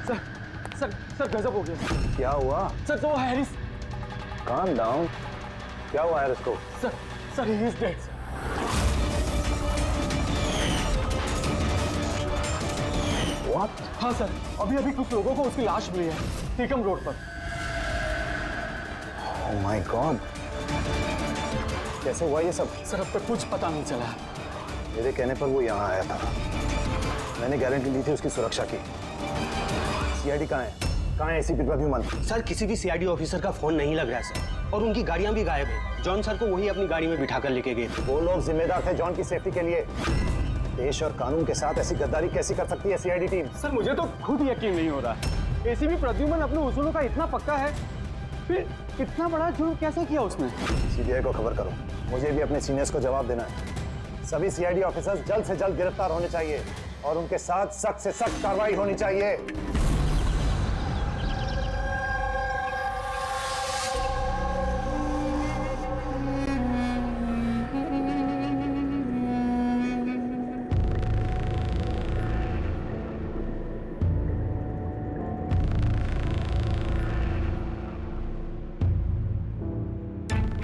Sir sir sir गजब हो गया। क्या हुआ? सर तो हैरिस। Calm down. क्या हुआ हैरिस को? Sir he is dead. What? हाँ सर, अभी कुछ लोगों को उसकी लाश मिली है टीकम रोड पर। ओह माय गॉड, कैसे हुआ ये सब? सर अब तक कुछ पता नहीं चला। मेरे कहने पर वो यहाँ आया था, मैंने गारंटी ली थी उसकी सुरक्षा की। सीआईडी कहाँ है? कहाँ है एसीपी प्रद्युमन? सर किसी भी सीआईडी ऑफिसर का फोन नहीं लग रहा है सर, और उनकी गाड़ियां भी गायब है। जॉन सर को वही अपनी गाड़ी में बिठाकर लेके गए थे। वो लोग जिम्मेदार थे जॉन की सेफ्टी के लिए। देश और कानून के साथ ऐसी गद्दारी कैसी कर सकती है सीआईडी टीम? सर मुझे तो खुद यकीन नहीं हो रहा। एसीपी प्रद्युमन अपने उसूलों का इतना पक्का है, फिर इतना बड़ा जुर्म कैसे किया उसने? सीबीआई को खबर करो, मुझे भी अपने सीनियर्स को जवाब देना है। सभी सीआईडी ऑफिसर्स जल्द से जल्द गिरफ्तार होने चाहिए और उनके साथ सख्त से सख्त कार्रवाई होनी चाहिए।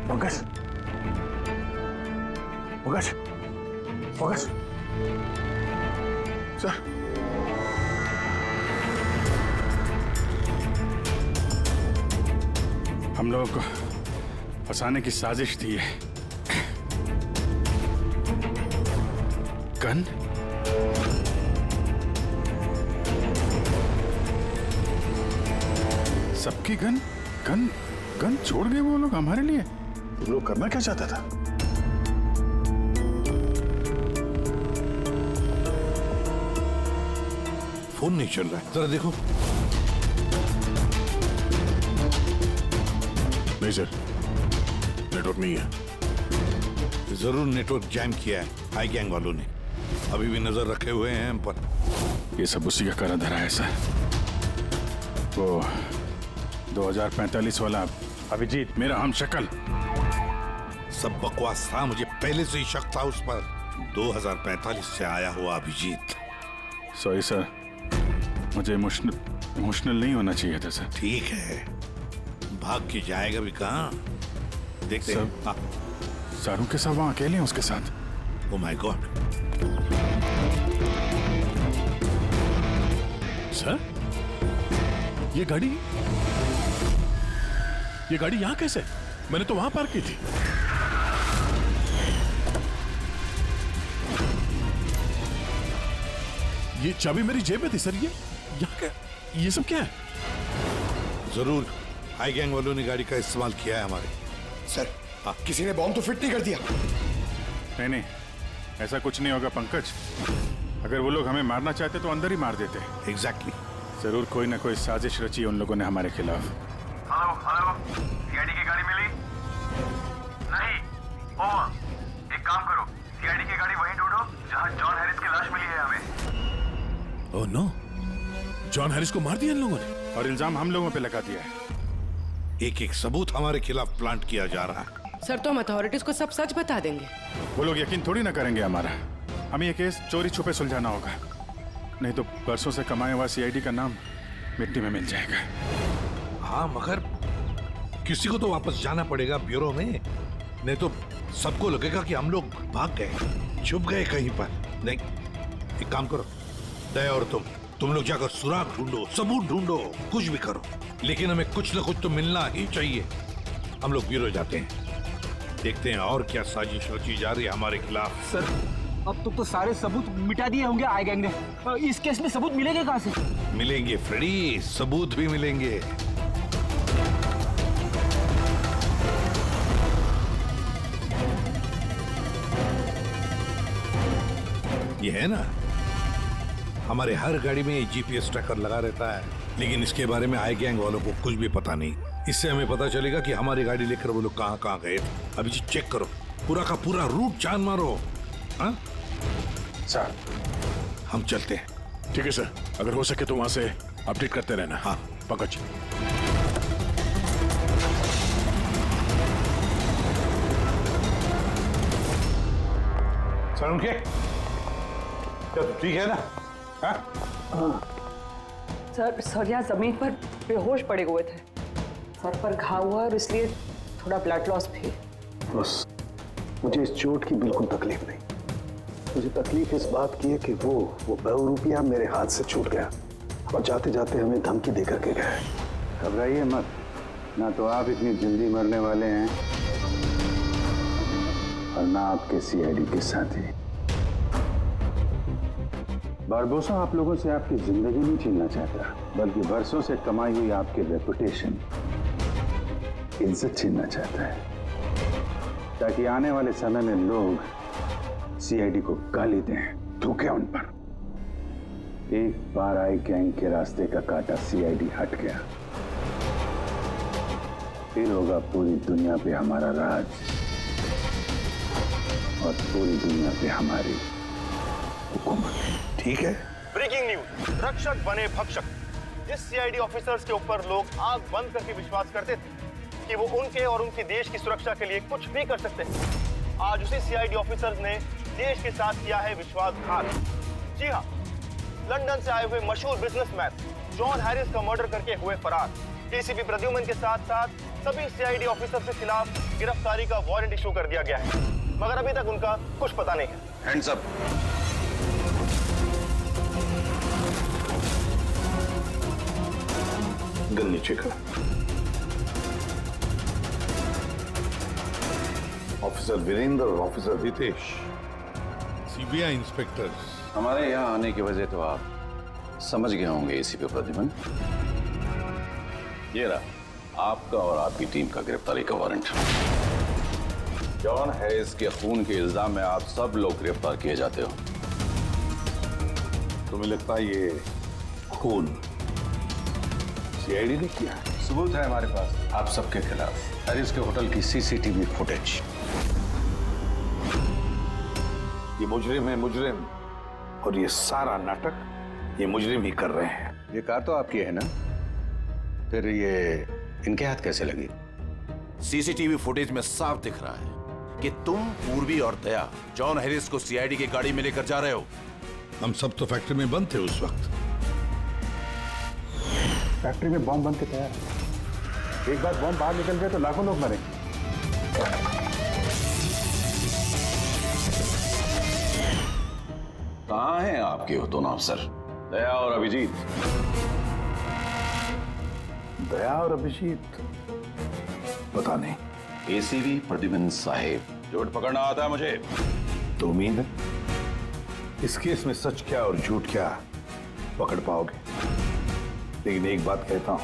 पंकज, पंकज, पंकज, सर हम लोगों को फंसाने की साजिश थी है। गन? सबकी गन? गन गन छोड़ गए वो लोग हमारे लिए। वो लोग करना क्या चाहता था? फोन नहीं चल रहा है, जरा देखो। नहीं सर, नेटवर्क नहीं है। जरूर नेटवर्क जैम किया है हाई गैंग वालों ने। अभी भी नजर रखे हुए हैं हम पर। ये सब उसी का करा धरा है सर। वो 2045 वाला अभिजीत, मेरा हम शक्ल। सब बकवास था, मुझे पहले से ही शक था उस पर। 2045 से आया हुआ अभिजीत। सॉरी सर, मुझे इमोशनल नहीं होना चाहिए था सर। ठीक है, भाग के जाएगा भी कहाँ, देखते हैं। हाँ। सारू के साथ वहां अकेले हैं उसके साथ। Oh my God. सर, ये गाड़ी यहां कैसे? मैंने तो वहां पार्क की थी। ये चाबी मेरी जेब में थी सर। ये यहाँ क्या, ये सब क्या है? जरूर हाई गैंग वालों ने गाड़ी का इस्तेमाल किया है हमारे। सर, किसी ने बॉम्ब तो फिट नहीं कर दिया? नहीं, ऐसा कुछ नहीं होगा पंकज। अगर वो लोग हमें मारना चाहते तो अंदर ही मार देते। एग्जैक्टली। जरूर कोई ना कोई साजिश रची है उन लोगों ने हमारे खिलाफ। हेलो, सीआईडी की गाड़ी मिली? नहीं। ओवर। एक काम करो, सीआईडी की गाड़ी वहीं ढूंढो जहां जॉन हैरिस की लाश मिली है हमें। ओह नो, जॉन हैरिस को मार दिया इन लोगों ने और इल्जाम हम लोगों पे लगा दिया है। एक एक सबूत हमारे खिलाफ प्लांट किया जा रहा है। सर तो हम अथॉरिटीज को सब सच बता देंगे। वो लोग यकीन थोड़ी ना करेंगे हमारा। हमें ये केस चोरी छुपे सुलझाना होगा, नहीं तो बरसों से कमाया हुआ सीआईडी का नाम मिट्टी में मिल जाएगा। हाँ, मगर किसी को तो वापस जाना पड़ेगा ब्यूरो में, नहीं तो सबको लगेगा कि हम लोग भाग गए, छुप गए कहीं पर। नहीं, एक काम करो, दया और तुम लोग जाकर सुराग ढूंढो, सबूत ढूंढो, कुछ भी करो, लेकिन हमें कुछ न कुछ तो मिलना ही चाहिए। हम लोग ब्यूरो जाते हैं, देखते हैं और क्या साजिश रची जा रही है हमारे खिलाफ। सर अब तो सारे सबूत मिटा दिए होंगे आई गैंग ने। इस केस में सबूत मिलेंगे कहाँ से? मिलेंगे फ्रेडी, सबूत भी मिलेंगे। ये है ना, हमारे हर गाड़ी में जीपीएस ट्रैकर लगा रहता है, लेकिन इसके बारे में आई गैंग वालों को कुछ भी पता नहीं। इससे हमें पता चलेगा कि हमारी गाड़ी लेकर वो लोग कहाँ कहाँ गए। अभी जी चेक करो, पूरा का पूरा रूट जान मारो। हाँ सर, हम चलते हैं। ठीक है सर, अगर हो सके तो वहां से अपडेट करते रहना। हाँ पंकज। सर उनके ठीक है ना? हाँ? सर यहाँ जमीन पर बेहोश पड़े हुए थे। सर पर घाव हुआ और इसलिए थोड़ा ब्लड लॉस भी। बस मुझे इस चोट की बिल्कुल तकलीफ नहीं। मुझे तकलीफ इस बात की है कि वो बहुरूपिया मेरे हाथ से छूट गया और जाते जाते हमें धमकी दे करके गया। घबराइए मत, ना तो आप इतनी जल्दी मरने वाले हैं और ना आपके सीआईडी के साथी। बारबोसा आप लोगों से आपकी जिंदगी नहीं छीनना चाहता, बल्कि बरसों से कमाई हुई आपकी रेपुटेशन, इज्जत छीनना चाहता है, ताकि आने वाले समय में लोग सीआईडी को गाली दें, थूकें उन पर। एक बार आई गैंग के रास्ते का कांटा सीआईडी हट गया, फिर होगा पूरी दुनिया पे हमारा राज और पूरी दुनिया पे हमारी हुकूमत। ठीक है। ब्रेकिंग न्यूज, रक्षक बने भक्षक। जिस सीआईडी ऑफिसर्स के ऊपर लोग आंख बंद करके विश्वास करते थे कि वो उनके और उनके देश की सुरक्षा के लिए कुछ भी कर सकते हैं, आज उसी सीआईडी ऑफिसर्स ने देश के साथ किया है विश्वासघात। जी हाँ, लंदन से आए हुए मशहूर बिजनेसमैन जॉन हैरिस का मर्डर करके हुए फरार एसीपी प्रद्युमन के साथ साथ सभी सीआईडी ऑफिसर्स के खिलाफ गिरफ्तारी का वारंट इशू कर दिया गया है, मगर अभी तक उनका कुछ पता नहीं है। Hands up. गन नीचे कर। ऑफिसर वीरेंद्र और ऑफिसर रितेश, सीबीआई इंस्पेक्टर्स। हमारे यहाँ आने की वजह तो आप समझ गए होंगे एसीपी प्रद्युमन। ये रहा आपका और आपकी टीम का गिरफ्तारी का वारंट। जॉन हैरिस के खून के इल्जाम में आप सब लोग गिरफ्तार किए जाते हो। तुम्हें लगता है ये खून सीआईडी ने किया है? सबूत है हमारे पास आप सबके खिलाफ। हैरिस के होटल की सीसीटीवी फुटेज। ये मुजरिम है, मुजरिम, और ये सारा नाटक ये मुजरिम ही कर रहे हैं। ये कार तो आपकी है ना, फिर ये इनके हाथ कैसे लगी? सीसीटीवी फुटेज में साफ दिख रहा है कि तुम, पूर्वी और दया जॉन हैरिस को सीआईडी की गाड़ी में लेकर जा रहे हो। हम सब तो फैक्ट्री में बंद थे उस वक्त। फैक्ट्री में बॉम्ब बन के तैयार है। एक बार बॉम्ब बाहर निकल गए तो लाखों लोग मरेंगे। कहाँ हैं आपके वो दोनों अफसर, दया और अभिजीत? दया और अभिजीत पता नहीं। एसीपी प्रद्युमन साहेब, झूठ पकड़ना आता है मुझे। तो उम्मीद है इस केस में सच क्या और झूठ क्या पकड़ पाओगे। लेकिन एक बात कहता हूं,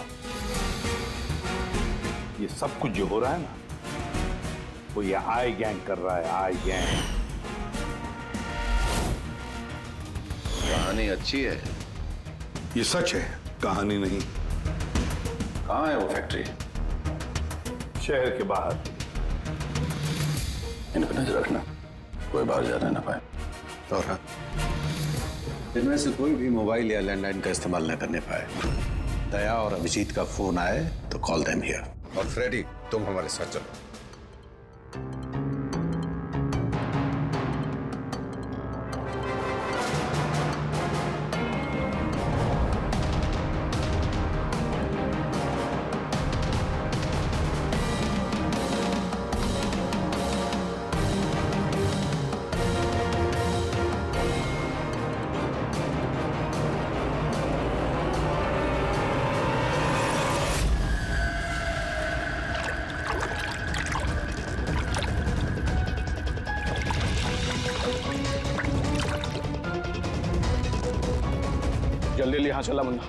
ये सब कुछ जो हो रहा है ना, वो ये आई गैंग कर रहा है। आई गैंग। कहानी अच्छी है, ये सच है, कहानी नहीं। कहाँ है वो फैक्ट्री? शहर के बाहर। इन पर नजर रखना, कोई बाहर जाने ना पाए। और हाँ, इनमें से कोई भी मोबाइल या लैंडलाइन का इस्तेमाल न करने पाए। दया और अभिजीत का फोन आए तो कॉल देम हियर। और फ्रेडी, तुम हमारे साथ चलो। जल्दी यहाँ चला मुन्ना,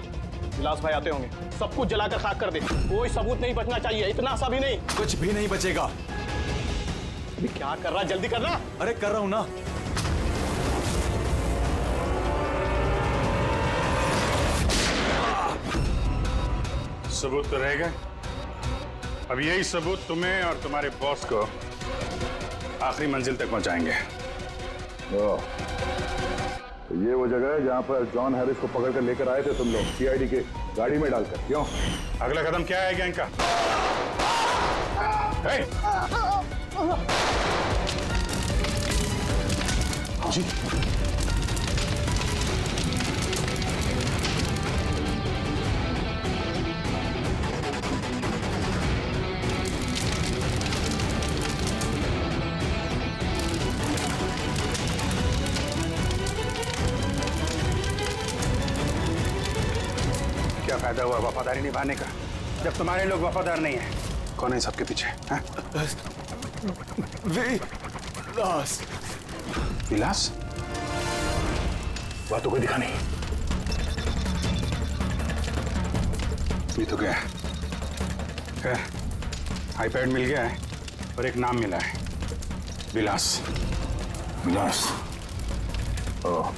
विलास भाई आते होंगे। सब कुछ जलाकर खाक कर दे, कोई सबूत नहीं बचना चाहिए। इतना सा भी नहीं। कुछ भी नहीं बचेगा। अभी क्या कर रहा, जल्दी करना। अरे कर रहा हूं ना। सबूत तो रहेगा। अब यही सबूत तुम्हें और तुम्हारे बॉस को आखिरी मंजिल तक पहुंचाएंगे। ये वो जगह है जहाँ पर जॉन हैरिस को पकड़ कर लेकर आए थे तुम लोग, सीआईडी के गाड़ी में डालकर। क्यों? अगला कदम क्या है गैंग का? जी क्या फायदा हुआ वफादारी निभाने का जब तुम्हारे लोग वफादार नहीं है? कौन है सबके पीछे? हाँ? विलास। विलास? वह तो कोई दिखा नहीं। ये तो गया। आईपैड मिल गया है और एक नाम मिला है, विलास। विलास। ओह,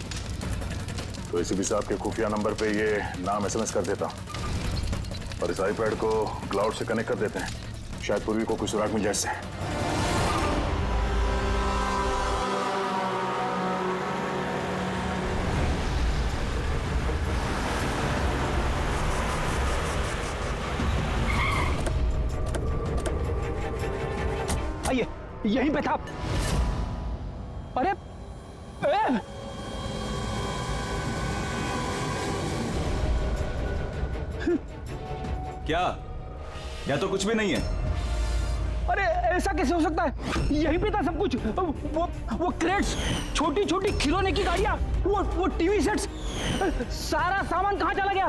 तो एसीपी साहब के खुफिया नंबर पे ये नाम एसएमएस कर देता और इस आईपैड को क्लाउड से कनेक्ट कर देते हैं, शायद पूर्वी को कुछ सुराग मिल जाए इससे। आइए, यहीं पे था। अरे क्या? या तो कुछ भी नहीं है। अरे ऐसा कैसे हो सकता है? यहीं पे था सब कुछ। वो क्रेट्स, छोटी छोटी खिलौने की गाड़ियां, वो टीवी सेट्स, सारा सामान कहाँ चला गया?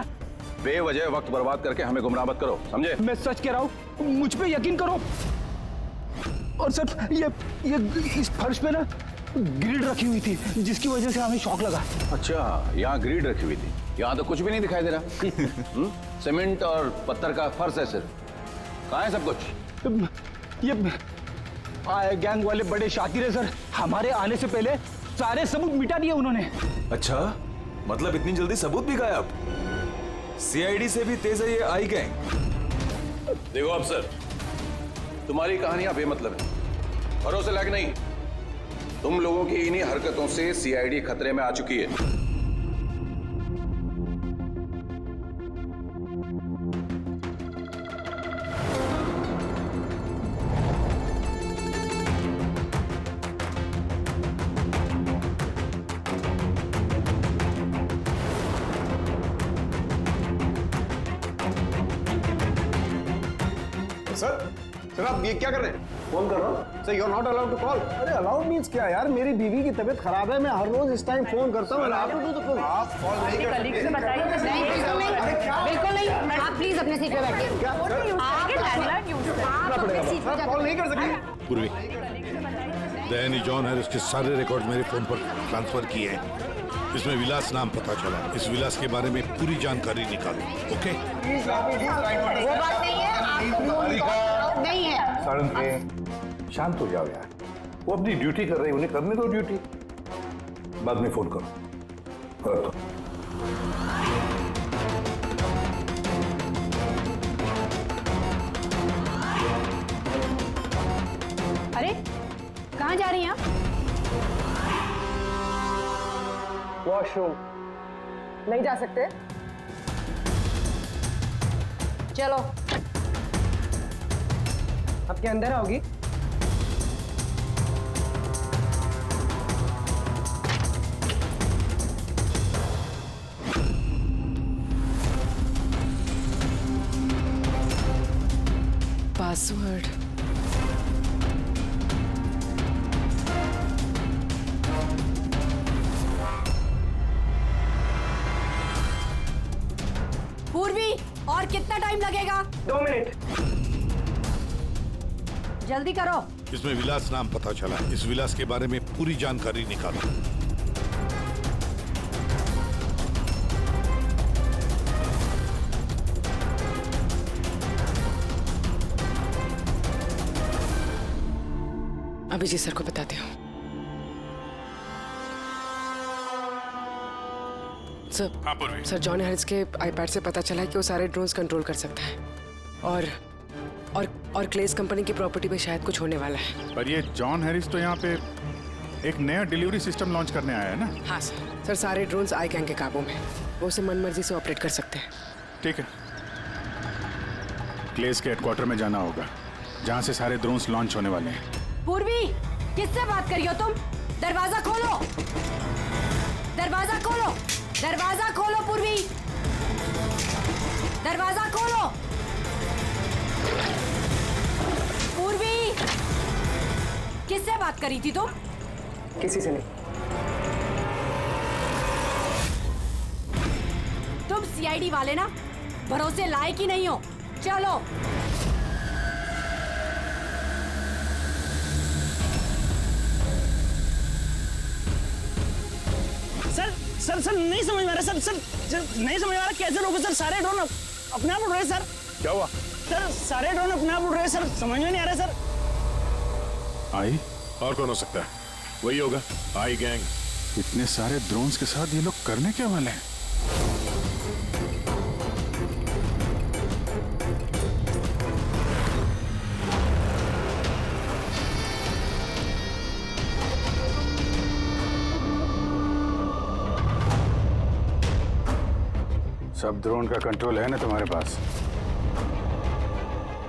बेवजह वक्त बर्बाद करके हमें गुमराह मत करो, समझे? मैं सच कह रहा हूँ, मुझ पे यकीन करो। और सर ये इस फर्श पे ना ग्रिड रखी हुई थी जिसकी वजह से हमें शॉक लगा। अच्छा, यहाँ ग्रिड रखी हुई थी, यहाँ तो कुछ भी नहीं दिखाई दे रहा। सीमेंट और पत्थर का फर्श है सिर्फ। कहाँ है सब कुछ? ये गैंग वाले बड़े शातिर है सर, हमारे आने से पहले सारे सबूत मिटा दिए उन्होंने। अच्छा, मतलब इतनी जल्दी सबूत भी गायब? सीआईडी से भी तेज है ये आई गैंग। देखो अफसर, तुम्हारी कहानियां बेमतलब है, भरोसे लायक नहीं। तुम लोगों की इन्हीं हरकतों से सीआईडी खतरे में आ चुकी है। सर आप ये क्या कर रहे हैं? फोन कर रहा हूँ। Sir you are not allowed to call. अरे अलाउड मीन्स क्या यार, मेरी बीवी की तबीयत खराब है, मैं हर रोज इस टाइम फोन करता हूँ। आप कॉल नहीं कर सकते। बिल्कुल नहीं, आप प्लीज अपने सीट पे बैठिए। कॉल नहीं कर सकते। पूर्वी, दैनी जॉन हैरिस के सारे रिकॉर्ड मेरे फोन पर ट्रांसफर किए हैं। इसमें विलास नाम पता चला। इस विलास के बारे में पूरी जानकारी निकालो। ओके? वो बात नहीं है, आप नहीं है। सारंग के शांत हो जाओ यार, वो अपनी ड्यूटी कर रहे हैं, उन्हें करने दो ड्यूटी। बाद में फोन करो। कर दो। अरे कहाँ जा रही हैं आप? वॉशरूम। नहीं जा सकते। चलो, अब क्या अंदर आओगी? पासवर्ड। पूर्वी, और कितना टाइम लगेगा? 2 मिनट। जल्दी करो। इसमें विलास नाम पता चला। इस विलास के बारे में पूरी जानकारी निकालो। अभिजीत सर को बताते हो। सर, हाँ पूर्वी। सर जॉन हैरिस के आईपैड से पता चला है कि वो सारे ड्रोन्स कंट्रोल कर सकता है और क्लेस कंपनी की प्रॉपर्टी पे शायद कुछ होने वाला है। पर ये जॉन हैरिस तो यहाँ पे एक नया डिलीवरी सिस्टम लॉन्च करने आया है ना? हाँ सर सारे ड्रोन्स आई गैंग के काबू में, वो उसे मनमर्जी से ऑपरेट कर सकते हैं। ठीक है, क्लेस के हेडक्वार्टर में जाना होगा जहाँ से सारे ड्रोन्स लॉन्च होने वाले हैं। पूर्वी, किससे बात कर रही हो तुम? दरवाजा खोलो, दरवाजा खोलो, दरवाजा खोलो पूर्वी, दरवाजा खोलो। पूर्वी, किससे बात करी थी तुम? किसी से नहीं। तुम सीआईडी वाले ना? भरोसे लायक ही नहीं हो। चलो। सर सर नहीं समझ में आ रहा सर नहीं समझ में आ रहा कैसे रोको सर। सारे ड्रोन अपने आप उड़ रहे सर। क्या हुआ? सर सारे ड्रोन अपने आप उड़ रहे सर, समझ में नहीं आ रहा सर। आई? और कौन हो सकता है? वही होगा, आई गैंग। इतने सारे ड्रोन्स के साथ ये लोग करने क्या वाले हैं? सब ड्रोन का कंट्रोल है ना तुम्हारे पास?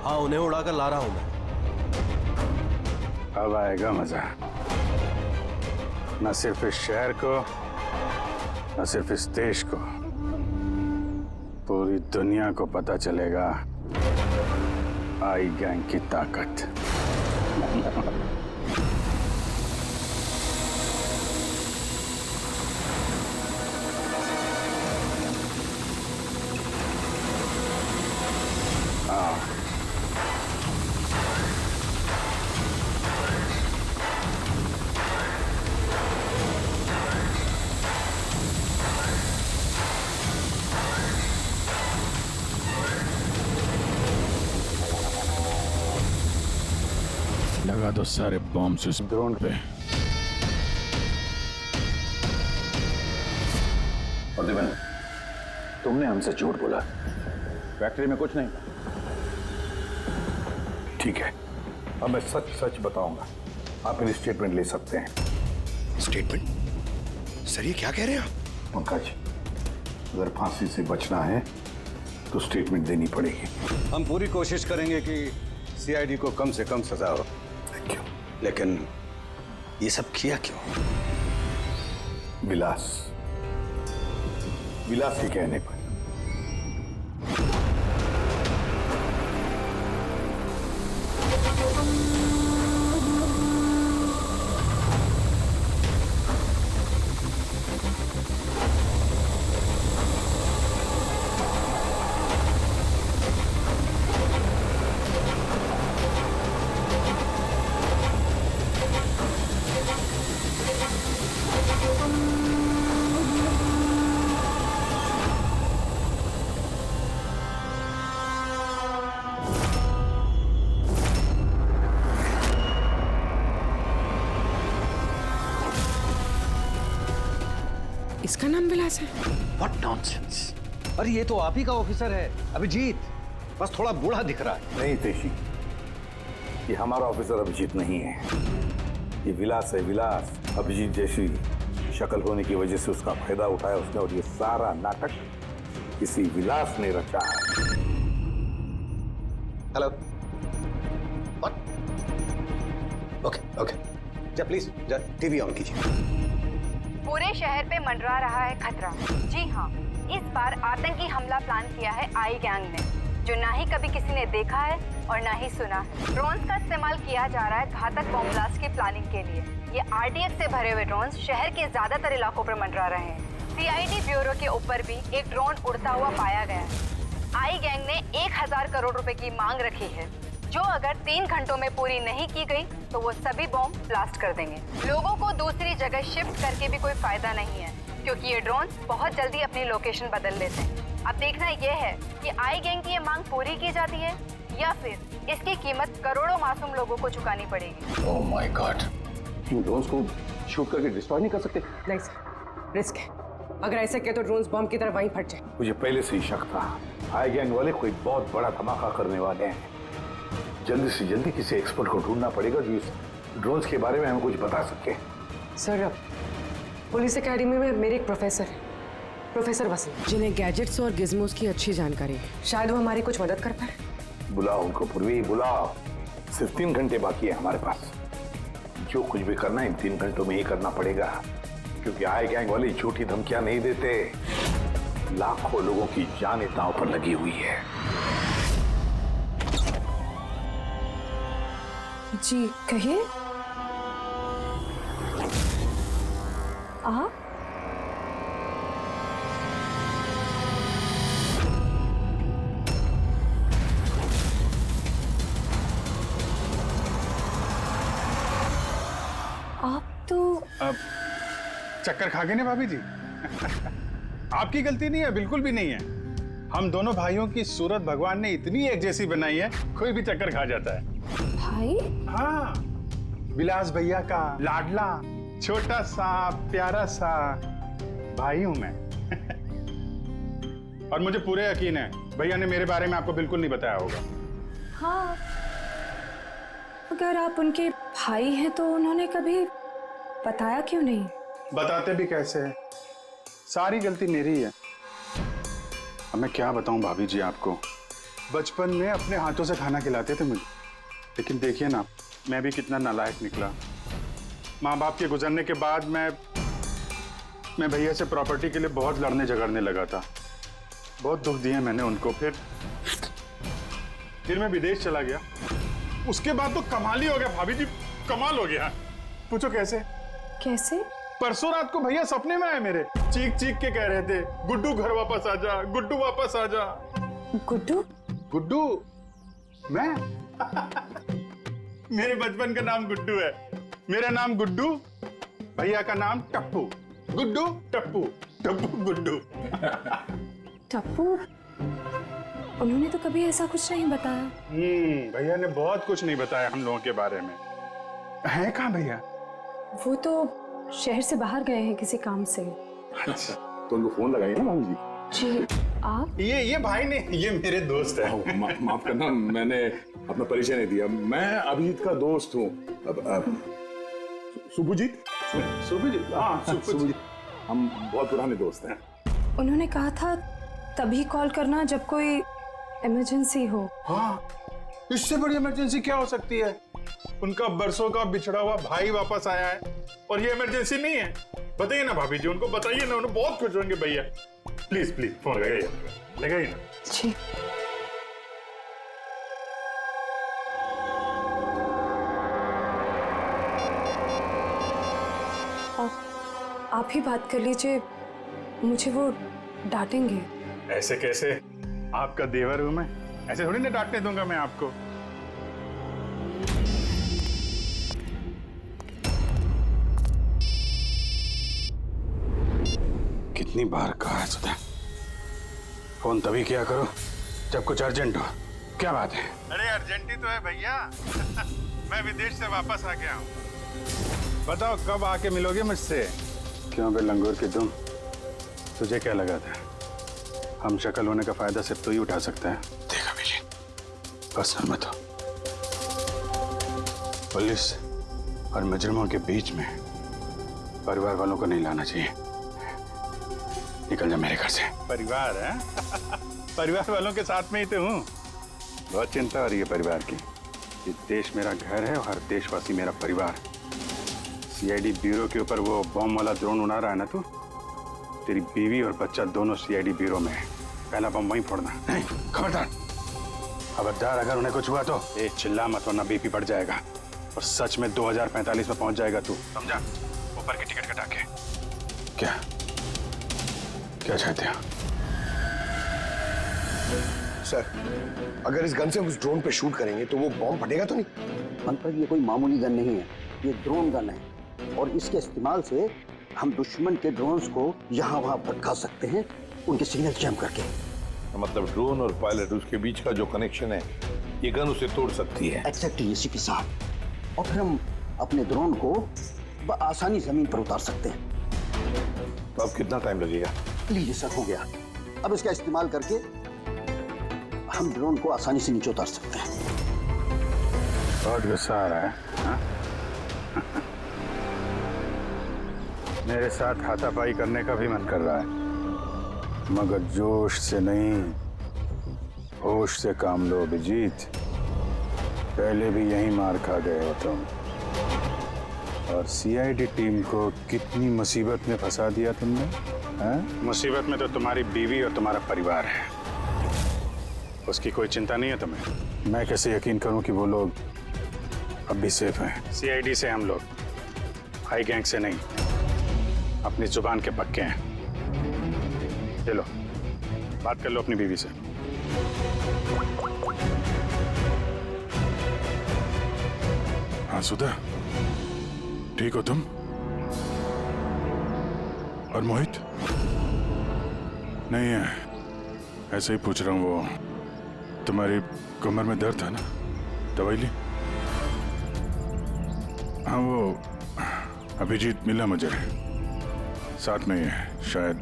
हाँ, उन्हें उड़ाकर ला रहा हूं मैं। अब आएगा मजा। न सिर्फ इस शहर को, न सिर्फ इस देश को, पूरी दुनिया को पता चलेगा आई गैंग की ताकत। लगा दो सारे बॉम्ब्स इस ड्रोन पे। प्रतिबंध, तुमने हमसे झूठ बोला। फैक्ट्री में कुछ नहीं। ठीक है, अब मैं सच सच बताऊंगा। आप मेरी स्टेटमेंट ले सकते हैं। स्टेटमेंट? सर ये क्या कह रहे हैं आप? पंकज, अगर फांसी से बचना है तो स्टेटमेंट देनी पड़ेगी। हम पूरी कोशिश करेंगे कि सीआईडी को कम से कम सजा हो। क्यों? लेकिन ये सब किया क्यों? विलास के कहने पर। इसका नाम विलास है? What nonsense! अरे ये तो आप ही का ऑफिसर है, अभिजीत। बस थोड़ा बूढ़ा दिख रहा है। नहीं तेशी, ये हमारा ऑफिसर अभिजीत नहीं है। ये विलास है, विलास। अभिजीत जैसी शक्ल होने की वजह से उसका फायदा उठाया उसने, और ये सारा नाटक इसी विलास ने रचा है। हेलो। ओके ओके, जा प्लीज, जा टीवी ऑन कीजिए। पूरे शहर पे मंडरा रहा है खतरा। जी हाँ, इस बार आतंकी हमला प्लान किया है आई गैंग ने, जो ना ही कभी किसी ने देखा है और ना ही सुना है। ड्रोन्स का इस्तेमाल किया जा रहा है घातक बॉम्ब ब्लास्ट की प्लानिंग के लिए। ये आरडीएक्स से भरे हुए ड्रोन्स शहर के ज्यादातर इलाकों पर मंडरा रहे हैं। सीआईडी ब्यूरो के ऊपर भी एक ड्रोन उड़ता हुआ पाया गया है। आई गैंग ने 1000 करोड़ रुपए की मांग रखी है, जो अगर 3 घंटों में पूरी नहीं की गई तो वो सभी बॉम्ब ब्लास्ट कर देंगे। लोगों को दूसरी जगह शिफ्ट करके भी कोई फायदा नहीं है, क्योंकि ये ड्रोन बहुत जल्दी अपनी लोकेशन बदल लेते हैं। अब देखना ये है कि आई गैंग की ये मांग पूरी की जाती है या फिर इसकी कीमत करोड़ों मासूम लोगों को चुकानी पड़ेगी। Oh my God, in drones को शूट करके डिस्ट्रॉय नहीं कर सकते? नहीं सर, रिस्क है। अगर ऐसे किया तो ड्रोन्स बॉम्ब की तरह वहीं फट जाए। मुझे पहले से ही शक था, आई गैंग वाले कोई बहुत बड़ा धमाका करने वाले हैं। जल्दी से जल्दी किसी एक्सपर्ट को ढूंढना पड़ेगा जो इस ड्रोन्स के बारे में हमें कुछ बता सके। सर, पुलिस एकेडमी में मेरे एक प्रोफेसर है, प्रोफेसर वसीम, जिन्हें गैजेट्स और गिज़मोस की अच्छी जानकारी है। शायद वो हमारी कुछ मदद कर पाए। बुलाओ उनको पूर्वी, बुलाओ। सिर्फ 3 घंटे बाकी है हमारे पास। जो कुछ भी करना है इन 3 घंटों में ही करना पड़ेगा, क्योंकि आई गैंग वाले झूठी धमकियां नहीं देते। लाखों लोगों की जान दांव पर लगी हुई है। जी कहिए। चक्कर खा गए ना भाभी जी। आपकी गलती नहीं है, बिल्कुल भी नहीं है। हम दोनों भाइयों की सूरत भगवान ने इतनी एक जैसी बनाई है, कोई भी चक्कर खा जाता है। भाई? हाँ, विलास भैया का लाडला छोटा सा प्यारा सा भाई हूं मैं। और मुझे पूरे यकीन है भैया ने मेरे बारे में आपको बिल्कुल नहीं बताया होगा। हाँ, अगर आप उनके भाई हैं तो उन्होंने कभी बताया क्यों नहीं? बताते भी कैसे है, सारी गलती मेरी है। अब मैं क्या बताऊं भाभी जी आपको, बचपन में अपने हाथों से खाना खिलाते थे मुझे, लेकिन देखिए ना मैं भी कितना नालायक निकला। माँ बाप के गुजरने के बाद मैं भैया से प्रॉपर्टी के लिए बहुत लड़ने झगड़ने लगा था। बहुत दुख दिए मैंने उनको। फिर मैं विदेश चला गया। उसके बाद तो कमाल ही हो गया भाभी जी, कमाल हो गया। पूछो कैसे? कैसे? परसों रात को भैया सपने में आए मेरे, चीख चीख के कह रहे थे, गुड्डू घर वापस आ जा, गुड्डू वापस आ जा। गुड्डू? गुड्डू? मैं? मेरे बचपन का नाम गुड्डू है। मेरा नाम गुड्डू, भैया का नाम टप्पू। गुड्डू टप्पू, टप्पू गुड्डू। टप्पू? उन्होंने तो कभी ऐसा कुछ नहीं बताया। भैया ने बहुत कुछ नहीं बताया हम लोगों के बारे में। है कहाँ भैया? वो तो शहर से बाहर गए हैं किसी काम से। अच्छा, तो उनको फोन लगाइए ना भाभी जी। जी, आप? ये भाई ने, ये मेरे दोस्त है। माफ करना, मैंने अपना परिचय नहीं दिया। मैं अभिजीत का दोस्त हूँ। सुभजीत? सुभजीत? हाँ, सुभजीत। हम बहुत पुराने दोस्त हैं। उन्होंने कहा था तभी कॉल करना जब कोई इमरजेंसी हो। हाँ, इससे बड़ी इमरजेंसी क्या हो सकती है? उनका बरसों का बिछड़ा हुआ भाई वापस आया है और ये इमरजेंसी नहीं है। बताइए ना भाभी जी, उनको बताइए ना, उन्हें बहुत खुश होंगे भैया। प्लीज प्लीज फोन लगाइए ना। जी। आप ही बात कर लीजिए, मुझे वो डांटेंगे। ऐसे कैसे? आपका देवर हूं मैं, ऐसे थोड़ी ना डांटने दूंगा मैं आपको। कितनी बार कहा है सुधा, फोन तभी किया करो जब कुछ अर्जेंट हो। क्या बात है? अरे अर्जेंट ही तो है भैया। मैं विदेश से वापस आ गया हूँ। बताओ कब आके मिलोगे मुझसे? क्यों बे लंगूर की तुम, तुझे क्या लगा था हम शक्ल होने का फायदा सिर्फ तो ही उठा सकता है? देखा बिल्ली, बस मत हो। पुलिस और मुजरिमों के बीच में परिवार वालों को नहीं लाना चाहिए। निकल जा मेरे घर से। परिवार है? परिवार वालों के साथ में ही तो हूँ। बहुत चिंता हो रही है परिवार की। ये देश मेरा घर है और हर देशवासी मेरा परिवार। सीआईडी ब्यूरो के ऊपर वो बॉम्ब वाला ड्रोन उड़ा रहा है ना तू, तेरी बीवी और बच्चा दोनों सीआईडी ब्यूरो में है। पहला बम वहीं फोड़ना। नहीं, खबरदार खबरदार, अगर उन्हें कुछ हुआ तो चिल्ला मत वरना बीपी बढ़ जाएगा और सच में 2045 में पहुंच जाएगा तू, समझा? ऊपर की टिकट कटा के। क्या क्या चाहते हो? सर, अगर इस गन से उस ड्रोन पे शूट करेंगे तो वो बॉम्ब फटेगा तो नहीं? पर ये कोई मामूली गन नहीं है, ये ड्रोन गन है और इसके इस्तेमाल से हम दुश्मन के ड्रोन्स को यहाँ वहाँ भटका सकते हैं, उनके सिग्नल जैम करके। मतलब ड्रोन और पायलट, उसके बीच का जो कनेक्शन है, ये गन उसे तोड़ सकती है। एक्जैक्टली एसीपी साहब। और फिर हम अपने ड्रोन को आसानी जमीन पर उतार सकते हैं। तो अब कितना टाइम लगेगा? लीजिए सर, हो गया। अब इसका इस्तेमाल करके हम ड्रोन को आसानी से नीचे उतार सकते हैं। बहुत गुस्सा आ रहा है हाँ? मेरे साथ हाथापाई करने का भी मन कर रहा है, मगर जोश से नहीं, होश से काम लो अभिजीत। पहले भी यही मार खा गए हो तुम, और सीआईडी टीम को कितनी मुसीबत में फंसा दिया तुमने। मुसीबत में तो तुम्हारी बीवी और तुम्हारा परिवार है, उसकी कोई चिंता नहीं है तुम्हें। मैं कैसे यकीन करूं कि वो लोग अब भी सेफ हैं? सीआईडी से हम लोग, हाई गैंग से नहीं, अपनी जुबान के पक्के हैं। चलो बात कर लो अपनी बीवी से। हाँ सुधा, ठीक हो तुम? और मोहित? नहीं है, ऐसे ही पूछ रहा हूँ। वो तुम्हारी कमर में दर्द था ना, दवाई ली? हाँ, वो अभिजीत मिला मुझे, साथ में ही है। शायद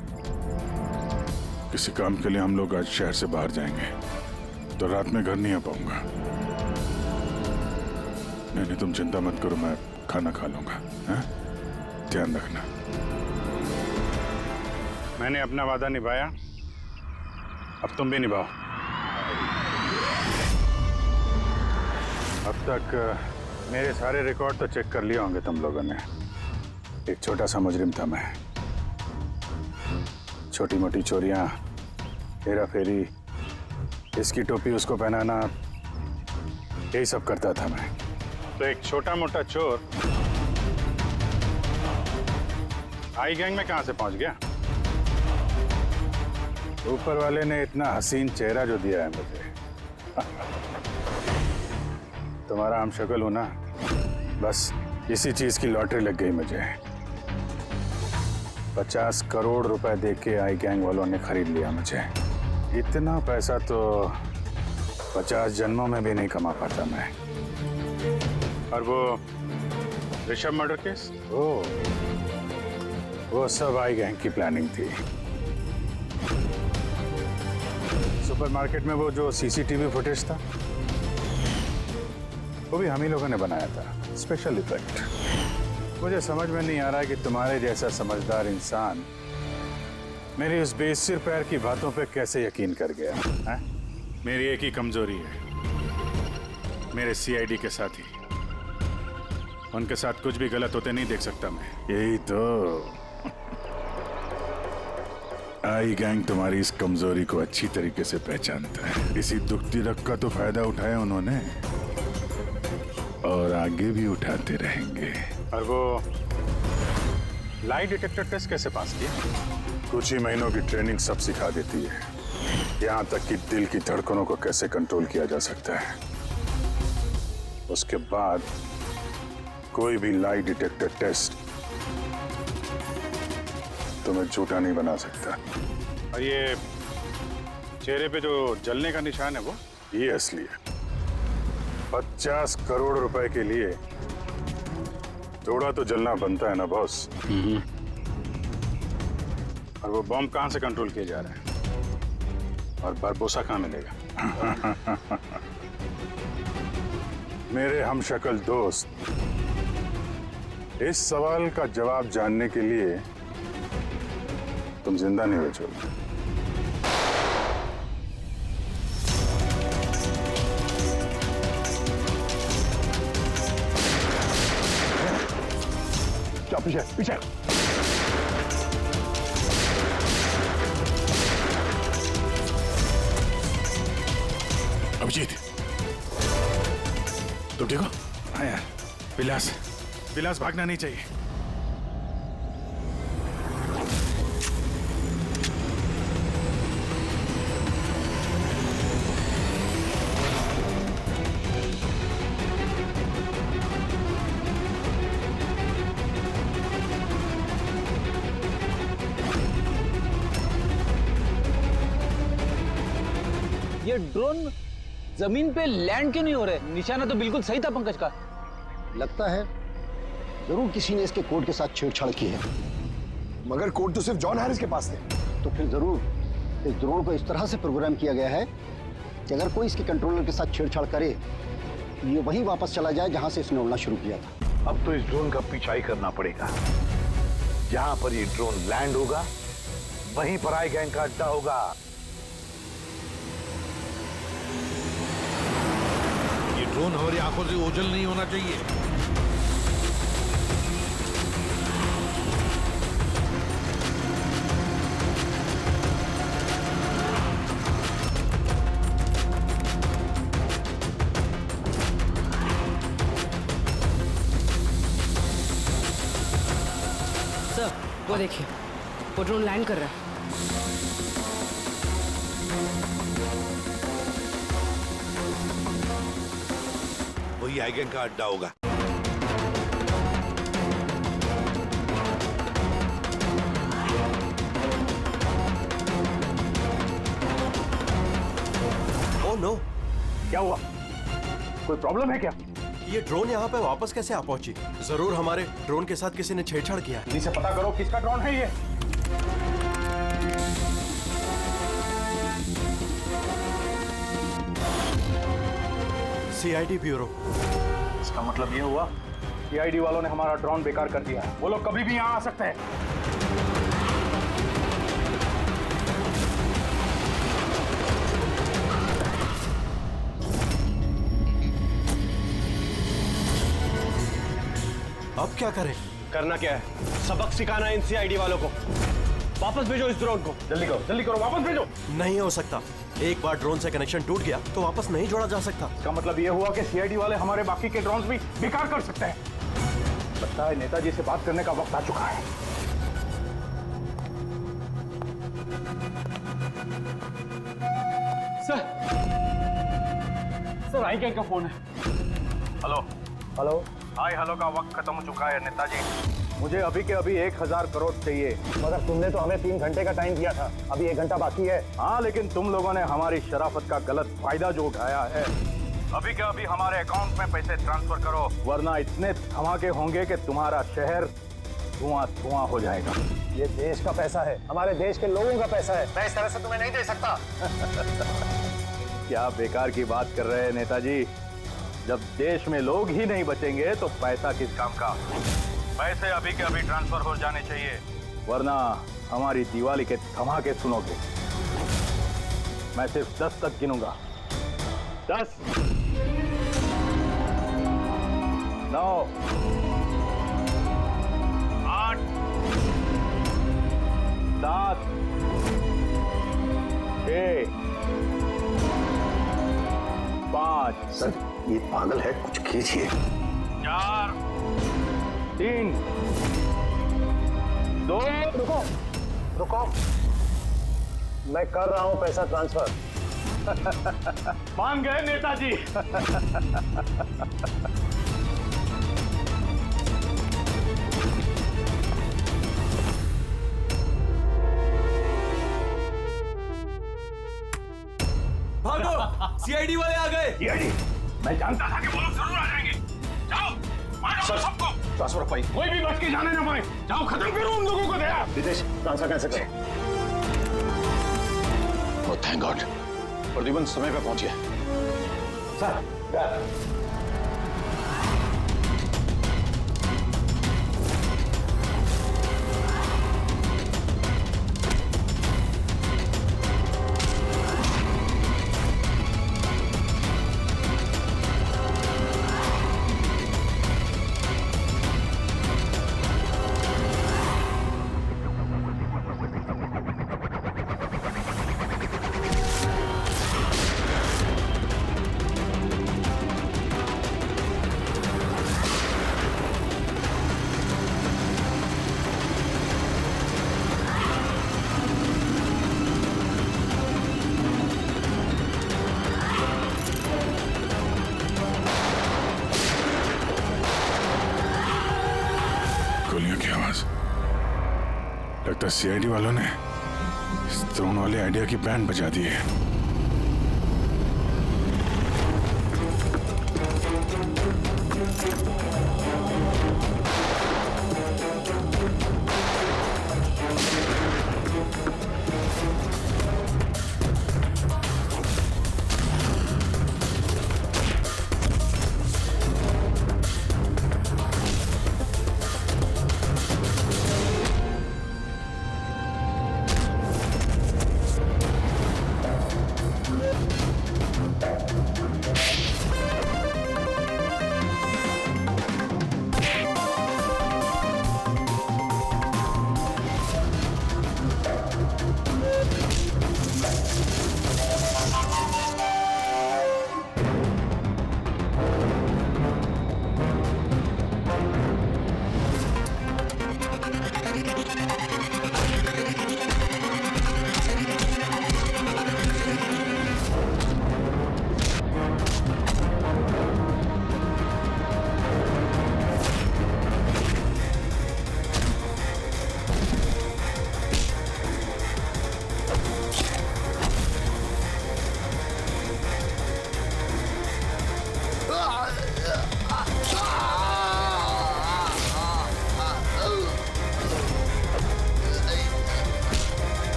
किसी काम के लिए हम लोग आज शहर से बाहर जाएंगे, तो रात में घर नहीं आ पाऊंगा। नहीं, तुम चिंता मत करो, मैं खाना खा लूंगा। हाँ? ध्यान रखना। मैंने अपना वादा निभाया, अब तुम भी निभाओ। अब तक मेरे सारे रिकॉर्ड तो चेक कर लिए होंगे तुम लोगों ने। एक छोटा सा मुजरिम था मैं। छोटी मोटी चोरियां, हेरा फेरी, इसकी टोपी उसको पहनाना, यही सब करता था मैं। तो एक छोटा मोटा चोर आई गैंग में कहां से पहुंच गया? ऊपर वाले ने इतना हसीन चेहरा जो दिया है मुझे, तुम्हारा हम शक्ल हो ना, बस इसी चीज की लॉटरी लग गई मुझे। 50 करोड़ रुपए देके आई गैंग वालों ने खरीद लिया मुझे। इतना पैसा तो 50 जन्मों में भी नहीं कमा पाता मैं। और वो ऋषभ मर्डर केस, वो सब आई गैंग की प्लानिंग थी। सुपरमार्केट में वो जो सीसीटीवी फुटेज था, वो भी हम ही लोगों ने बनाया था, स्पेशल इफेक्ट। मुझे समझ में नहीं आ रहा है कि तुम्हारे जैसा समझदार इंसान मेरी उस बेसिर पैर की बातों पे कैसे यकीन कर गया है? मेरी एक ही कमजोरी है, मेरे सीआईडी के साथी। उनके साथ कुछ भी गलत होते नहीं देख सकता मैं। यही तो आई गैंग तुम्हारी इस कमजोरी को अच्छी तरीके से पहचानता है। इसी दुखती रग का तो फायदा उठाया उन्होंने, और आगे भी उठाते रहेंगे। और वो लाई डिटेक्टर टेस्ट कैसे पास किया? कुछ ही महीनों की ट्रेनिंग सब सिखा देती है, यहाँ तक कि दिल की धड़कनों को कैसे कंट्रोल किया जा सकता है। उसके बाद कोई भी लाई डिटेक्टर टेस्ट तुम्हें झूठा नहीं बना सकता। और ये चेहरे पे जो जलने का निशान है, वो ये असली है। 50 करोड़ रुपए के लिए थोड़ा तो जलना बनता है ना बॉस। और वो बॉम्ब कहां से कंट्रोल किए जा रहे हैं? और बारबोसा कहां मिलेगा? मेरे हमशक्ल दोस्त, इस सवाल का जवाब जानने के लिए तुम जिंदा नहीं बचोगे। क्या पीछे पीछे? अभिजीत, तुम ठीक हो? हाँ यार, विलास भागना नहीं चाहिए। ये ड्रोन जमीन पे लैंड क्यों नहीं हो रहे? निशाना तो बिल्कुल सही था पंकज का। लगता है जरूर किसी ने इसके कोड के साथ छेड़छाड़ की है। मगर कोड तो सिर्फ जॉन हैरिस के पास थे। तो फिर जरूर इस ड्रोन को इस तरह से प्रोग्राम किया गया है कि अगर कोई इसके कंट्रोलर के साथ छेड़छाड़ करे तो ये वहीं वापस चला जाए जहां से इसने उड़ना शुरू किया था। अब तो इस ड्रोन का पीछा ही करना पड़ेगा। जहां पर ये ड्रोन लैंड होगा, वहीं पर आई गैंग का अड्डा होगा। ये ड्रोन हमारी आंखों से ओझल नहीं होना चाहिए। सर, वो देखिए, वो ड्रोन लैंड कर रहा है। वही आई गैंग का अड्डा होगा। नो। क्या हुआ? कोई प्रॉब्लम है क्या? ये ड्रोन यहाँ पे वापस कैसे आ पहुंची? जरूर हमारे ड्रोन के साथ किसी ने छेड़छाड़ किया है। इसे पता करो किसका ड्रोन है ये। CID bureau. इसका मतलब ये हुआ सीआईडी वालों ने हमारा ड्रोन बेकार कर दिया है। वो लोग कभी भी यहाँ आ सकते हैं। अब क्या करें? करना क्या है? सबक सिखाना इन सीआईडी वालों को। वापस भेजो इस ड्रोन को। जल्दी करो वापस भेजो। नहीं हो सकता। एक बार ड्रोन से कनेक्शन टूट गया तो वापस नहीं जोड़ा जा सकता। इसका मतलब ये हुआ कि सीआईडी वाले हमारे बाकी के ड्रोन्स भी बेकार कर सकते हैं। लगता है नेताजी से बात करने का वक्त आ चुका है। सर आईगैंग का फोन है। हेलो। हाय हेलो का वक्त खत्म हो चुका है नेताजी। मुझे अभी के अभी 1000 करोड़ चाहिए। मगर तुमने तो हमें 3 घंटे का टाइम दिया था, अभी 1 घंटा बाकी है। हाँ, लेकिन तुम लोगों ने हमारी शराफत का गलत फायदा जो उठाया है। अभी के अभी हमारे अकाउंट में पैसे ट्रांसफर करो, वरना इतने धमाके होंगे कि तुम्हारा शहर धुआं हो जाएगा। ये देश का पैसा है, हमारे देश के लोगों का पैसा है। मैं इस तरह से तुम्हें नहीं दे सकता। क्या बेकार की बात कर रहे हैं नेताजी? जब देश में लोग ही नहीं बचेंगे तो पैसा किस काम का? पैसे अभी के अभी ट्रांसफर हो जाने चाहिए, वरना हमारी दिवाली के धमाके सुनोगे। मैं सिर्फ 10 तक गिनूंगा। 10, 9, 8, 7, 6, 5। सर ये पागल है, कुछ कीजिए। 4, 3, 2। रुको, मैं कर रहा हूं पैसा ट्रांसफर। मान गए नेताजी। भागो, सीआईडी वाले आ गए। सीआईडी? मैं जानता था कि वो लोग जरूर आ जाएंगे। जाओ, मारो सबको। ट्रांसफर पाई कोई भी बच के जाने ना पाए। जाओ, खत्म करो उन लोगों को। दया विदेश ट्रांसफर कैसे करें? ओह थैंक गॉड, प्रद्युमन समय पे पहुंच गया। सर गोलियों की आवाज। लगता है सीआईडी वालों ने इस ड्रोन वाले आइडिया की बैंड बजा दी है।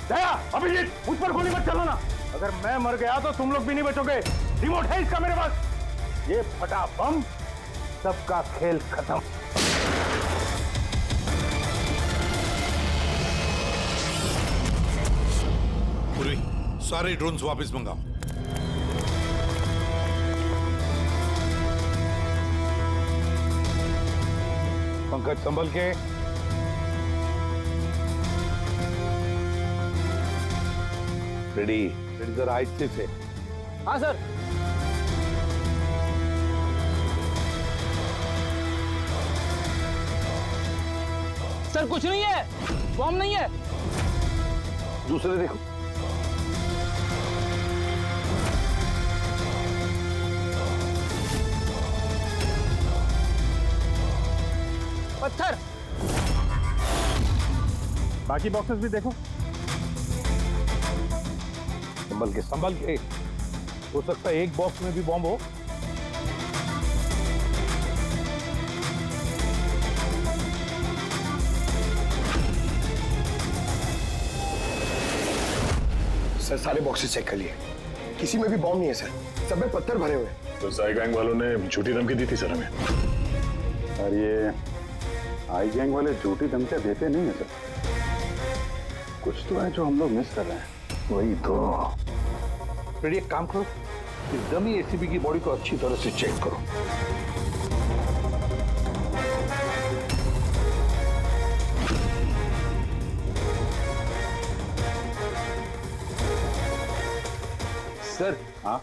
दया, अभिजीत, मुझ पर गोली मत चलाना। अगर मैं मर गया तो तुम लोग भी नहीं बचोगे। रिमोट है इसका मेरे पास। ये फटा बम, सबका खेल खत्म। पूर्वी, सारे ड्रोन्स वापस मंगाओ। पंकज संभल के। रेडी सर, आहिस्ते से। हाँ सर। सर कुछ नहीं है, बॉम्ब नहीं है। दूसरे देखो। पत्थर। बाकी बॉक्सेस भी देखो। संभल के। हो सकता है एक बॉक्स में भी बॉम्ब हो। सर सारे बॉक्सेस चेक कर लिए, किसी में भी बॉम्ब नहीं है सर, सब में पत्थर भरे हुए हैं। तो साई गैंग वालों ने झूठी धमकी दी थी सर हमें। और ये आई गैंग वाले झूठी धमकियां देते नहीं है सर। कुछ तो है जो हम लोग मिस कर रहे हैं। वही तो। रेडी, एक काम करो, इस डमी एसीबी की बॉडी को अच्छी तरह से चेक करो। सर, हाँ,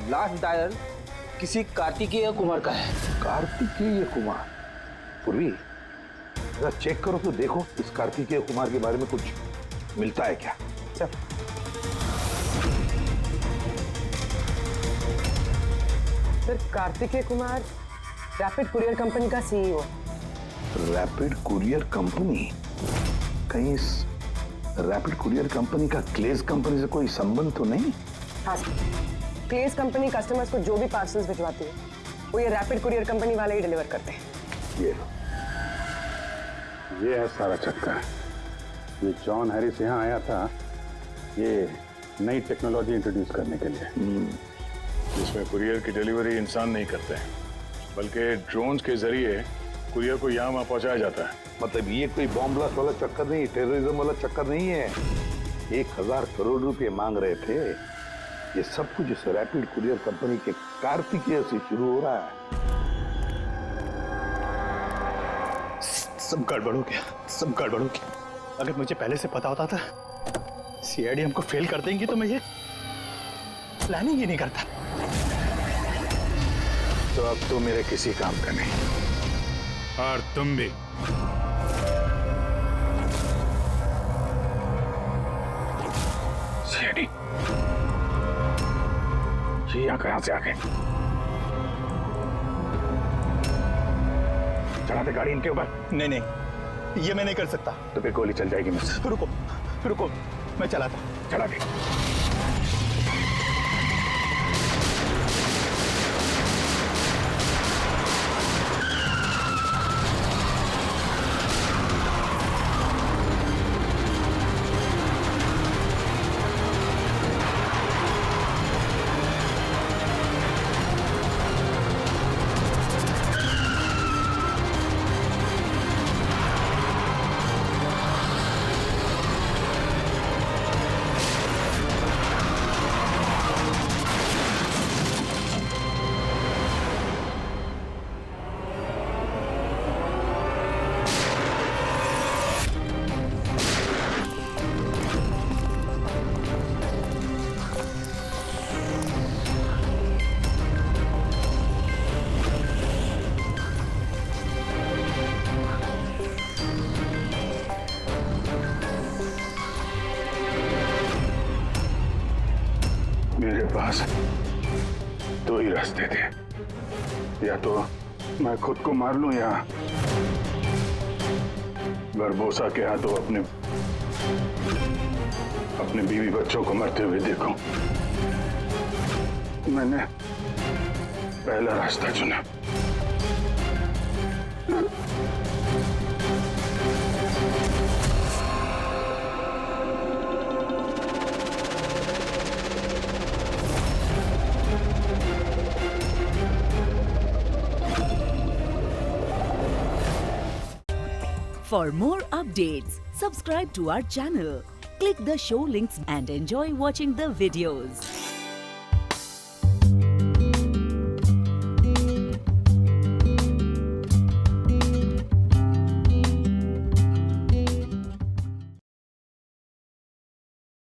लास्ट डायल किसी कार्तिकेय कुमार का है। कार्तिकेय कुमार? पूर्वी, जरा चेक करो तो देखो इस कार्तिकेय कुमार के बारे में कुछ मिलता है क्या। Sir Kartikeya Kumar rapid courier company का सीईओ। Rapid courier company? कहीं इस रैपिड कुरियर कंपनी का क्लेज कंपनी से कोई संबंध तो नहीं? हाँ सर, क्लेज कंपनी कस्टमर्स को जो भी पार्सल्स भिजवाती है वो ये रैपिड कुरियर कंपनी वाले ही डिलीवर करते हैं। ये है सारा चक्कर। ये जॉन हैरिस यहाँ आया था ये नई टेक्नोलॉजी इंट्रोड्यूस करने के लिए, जिसमें कुरियर की डिलीवरी इंसान नहीं करते हैं, बल्कि ड्रोन्स के जरिए कुरियर को यहाँ वहाँ पहुँचाया जाता है। मतलब ये कोई बॉम्ब ब्लास्ट वाला चक्कर नहीं, टेररिज्म वाला चक्कर नहीं है। 1000 करोड़ रुपए मांग रहे थे। ये सब कुछ इस रैपिड कुरियर कंपनी के कार्तिकेय से शुरू हो रहा है। सब गड़बड़ हो गया, सब गड़बड़ हो गया। अगर मुझे पहले से पता होता था सीआईडी हमको फेल कर देंगी तो मैं ये प्लानिंग ही नहीं करता। तो अब तो मेरे किसी काम का नहीं। और तुम भी। सीआईडी ये यहाँ कहाँ से आ गए? चलाते गाड़ी इनके ऊपर? नहीं नहीं, ये मैं नहीं कर सकता। तो फिर गोली चल जाएगी मुझसे। रुको रुको, मैं चलाता। चला दे। मेरे पास दो ही रास्ते थे, या तो मैं खुद को मार लूं या बरबोसा के हाथों अपने बीवी बच्चों को मरते हुए देखूं। मैंने पहला रास्ता चुना। For more updates, subscribe to our channel, click the show links and enjoy watching the videos.